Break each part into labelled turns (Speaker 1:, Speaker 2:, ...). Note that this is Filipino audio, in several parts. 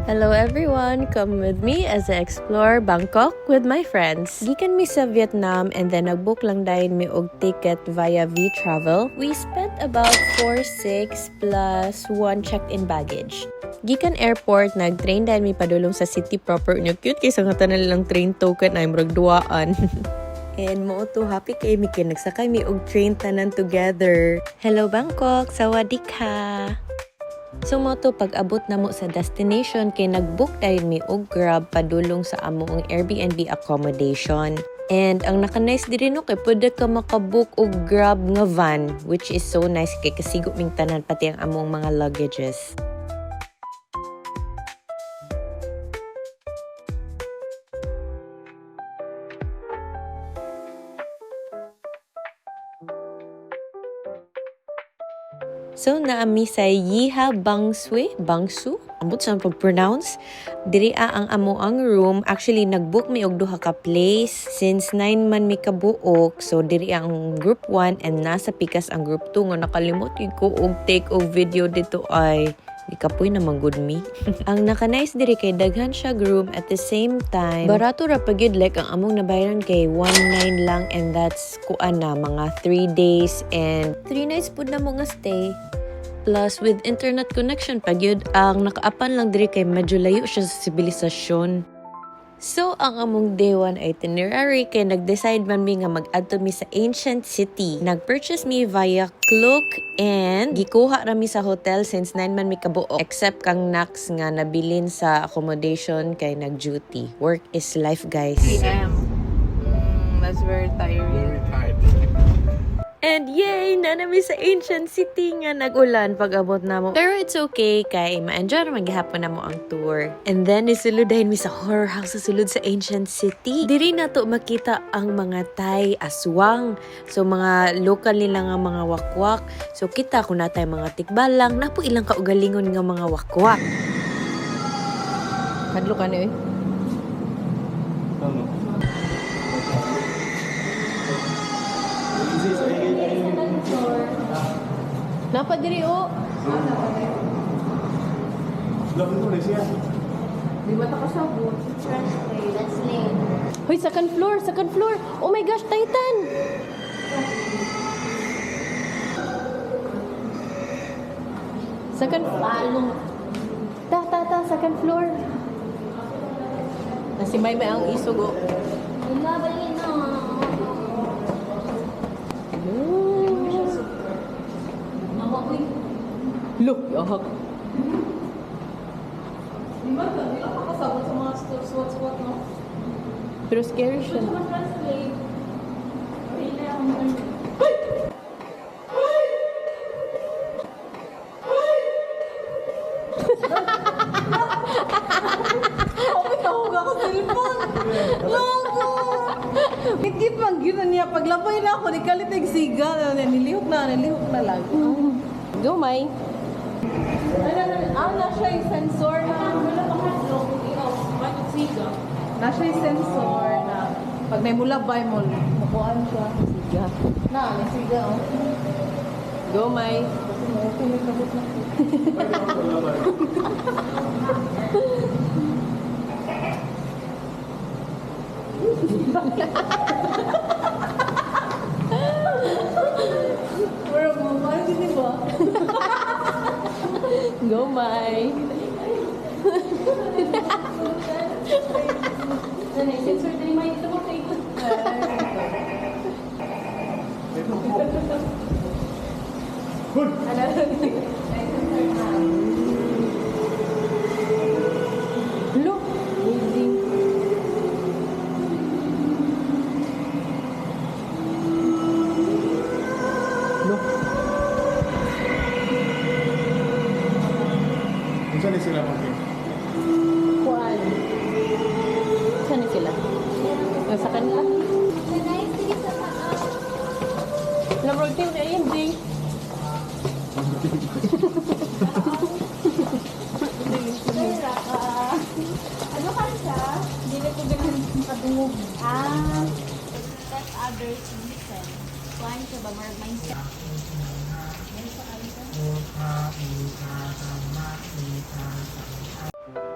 Speaker 1: Hello everyone! Come with me as I explore Bangkok with my friends. Gikan mi sa Vietnam and then nagbook lang dahin mi og ticket via V-Travel. We spent about 4,600 plus 1 checked-in baggage. Gikan airport, nag-train dahin mi padulong sa city proper. Nya cute kaysa nga tanan lang train token ay murag duaan. And mo to happy kay mi kay nagsakay mi og train tanan together. Hello Bangkok! Sawadee ka! So mo to pag-abot na mo sa destination kay nag-book dahil mi og Grab padulong sa among Airbnb accommodation. And ang naka-nice diri no kay pwede ka makabook og Grab nga van, which is so nice kay kasigo ming tanan pati ang among mga luggages. So, naami sa Yiha Bangsu, ambot sa pag-pronounce. Diri ang amo ang room. Actually, nag-book mi og duha ka place. Since 9 man mi kabuok, so diri ang group 1 and nasa pikas ang group 2. Nga nakalimot ko og take og video dito ay di kapoy naman good me. Ang naka-nice diri kay daghan siya room at the same time. Barato ra pagid like ang among nabayaran kay 1,900 lang and that's kuan na mga 3 days and 3 nights pud na mo nga stay. Plus with internet connection pagyud ang nakaapan lang diri kay medyo layo siya sa sibilisasyon. So, ang among day 1 itinerary kay nag-decide man mi nga mag-adto mi sa ancient city. Nag-purchase mi via Klook and gikuha ra mi sa hotel since 9 man mi kabuok. Except kang Nax nga nabilin sa accommodation kay nag-duty. Work is life, guys.
Speaker 2: PM. That's very tiring.
Speaker 3: Very tight.
Speaker 1: And yay! Nanami sa ancient city nga nag-ulan pag-abot na mo. Pero it's okay kay ma-enjoy naman gihapon na mo ang tour. And then isuludahin mi sa horror house sa sulod sa ancient city. Diri na to makita ang mga Thai aswang. So mga local nila nga mga wakwak. So kita kung natay mga tikbalang, napo ilang kaugalingon nga mga wakwak.
Speaker 2: Hadlo ka na eh. Napa diri o? Di ba ta kasabot?
Speaker 4: Let's lane.
Speaker 2: Hoy, second floor, second floor. Oh my gosh, Titan. Second floor. Second floor. Nasi may ang isugo.
Speaker 4: Bumabali na.
Speaker 2: Look, ahak.
Speaker 5: Di ba ka kasabot sa mga swat-swat, no?
Speaker 2: Pero scary siya.
Speaker 5: Translate. Tawag ako sa cellphone. Lago! Git-git man, gina niya. Paglabay na ako, di kalitig siga. Nilihok na lang.
Speaker 2: Go, May.
Speaker 5: Na siya yung sensor na na siya yung sensor na pag may mulabay mo, makuhaan siya.
Speaker 2: Siga.
Speaker 5: May siga, oh.
Speaker 2: Go, May.
Speaker 5: Okay, may kabot na. Pero mga din ba?
Speaker 2: Go, May.
Speaker 5: Sensor din may ito mo kayo.
Speaker 2: Look. Amazing. Look.
Speaker 3: Saan sila mag-game?
Speaker 2: Kuan. Saan na sila? Sa kanila? Lamrog team na yun, Jing.
Speaker 4: Ano ka siya? Hindi na ko ganun padungog. Let others listen. Kuhan ka ba? More mindset. Yan sa kanila.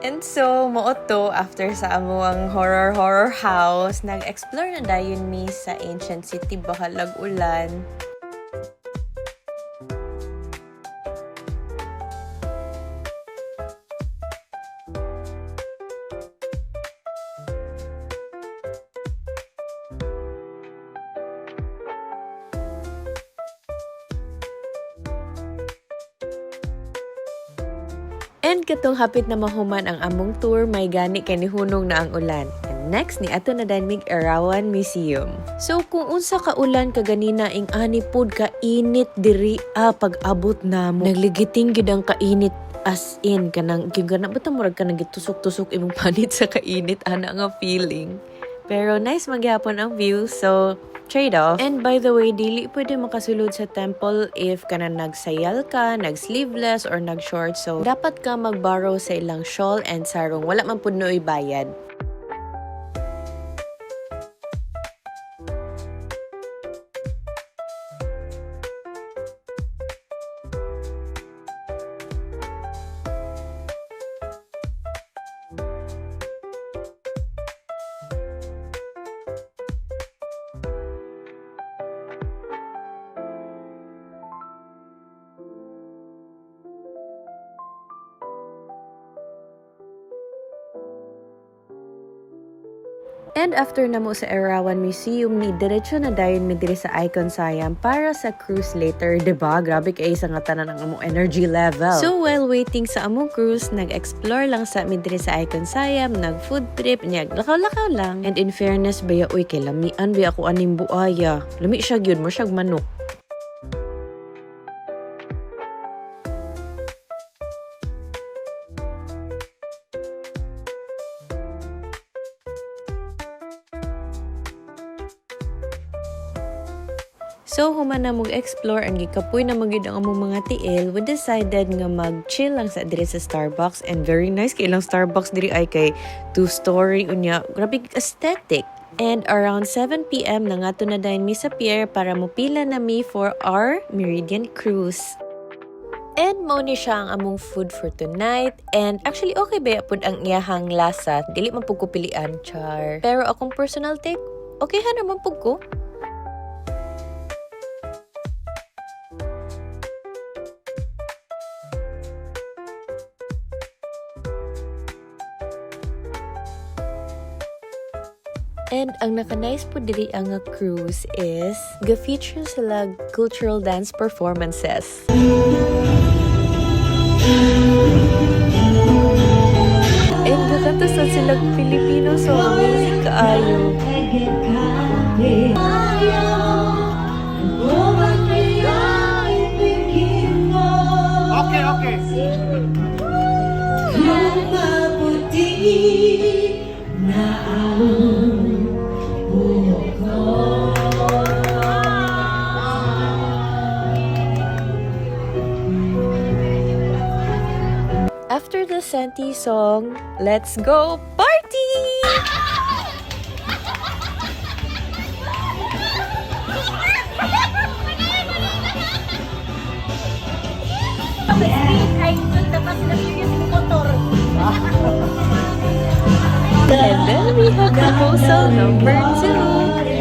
Speaker 1: And so, mooto, after sa amo ang horror house, nag-explore na dayon mi sa ancient city, Bahalag Ulan. And katong hapit na mahuman ang among tour, may gani kay nihunong na ang ulan. And next ni ato na danmig Erawan Museum. So kung unsa ka ulan kaganina ing ani pod ka init diri pag-abot namo. Nagligiting gid ang kainit as in kanang gigana bata murag ka nagitusok-tusok imong panit sa kainit ana nga feeling. Pero nice magyapon ang view, so trade-off. And by the way, dili pwede makasulod sa temple if kana nagsayal ka, nag-sleeveless, or nag-short. So, dapat ka mag-borrow sa ilang shawl and sarong. Wala man pud nooy bayad. And after namo sa Erawan Museum, ni diretso na dayon mi diri sa Icon Siam para sa cruise later, diba? Grabe kay sa nga tanan ang among energy level. So while waiting sa among cruise, nag-explore lang sa mi diri sa Icon Siam, nag-food trip, lakaw-lakaw lang. And in fairness, baya uy kay lamian baya ako aning buaya. Lami siya gyud mo siyag manok. So, human na mag-explore and gikapoy na magyud ang among mga tiil, we decided nga mag-chill lang sa diri sa Starbucks, and very nice kay ilang Starbucks diri ay kay 2-story unya. Grabe aesthetic. And around 7 p.m. na nga to na dayon mi sa pier para mopila na mi for our Meridian cruise. And mo ni siya ang among food for tonight. And actually okay ba pud ang iyahang lasa, dili man pud ko pilian, char. Pero akong personal take, okay ha naman pud ko. And ang naka-nice po diri ang cruise is ga-feature sila cultural dance performances. And gakatasan sila Filipino so amazing kaayo.
Speaker 3: Okay.
Speaker 1: After the Santi song, let's go party! And then we have proposal number 2.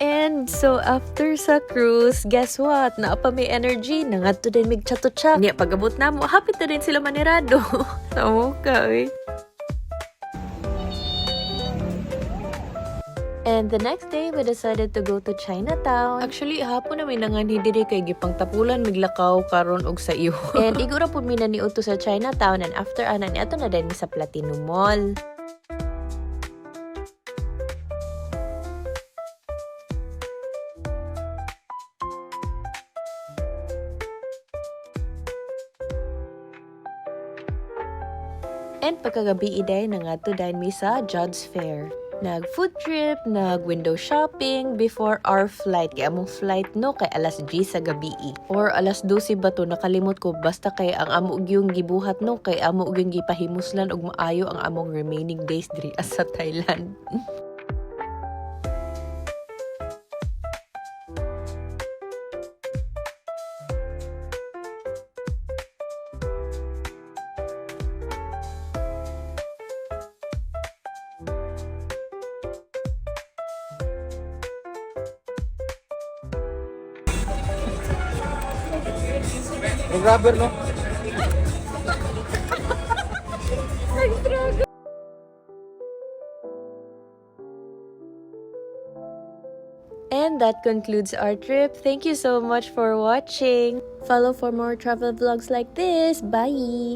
Speaker 1: And so after sa cruise, guess what? Naapa may energy, nangadto din mig chat-chat. Niya pagabot na mo, hapit na din sila manirado. Tamo ka eh. And the next day, we decided to go to Chinatown. Actually, hapon na may nangani diri kay gipang tapulan miglakaw karon og sa iyo. And igura pud mi na niuto sa Chinatown, and after ana ni ato na din mi sa Platinum Mall. And pagkagabi iday na nga to dahil mi sa Jobs Fair. nag food trip, nag window shopping before our flight. Kaya among flight no kay alas 10 sa gabi. Or alas 12 ba to, nakalimot ko, basta kay ang amo yung gibuhat no kay amo yung gipahimuslan og maayo ang among remaining days diri sa Thailand.
Speaker 3: Yung rubber, no?
Speaker 1: And that concludes our trip. Thank you so much for watching. Follow for more travel vlogs like this. Bye!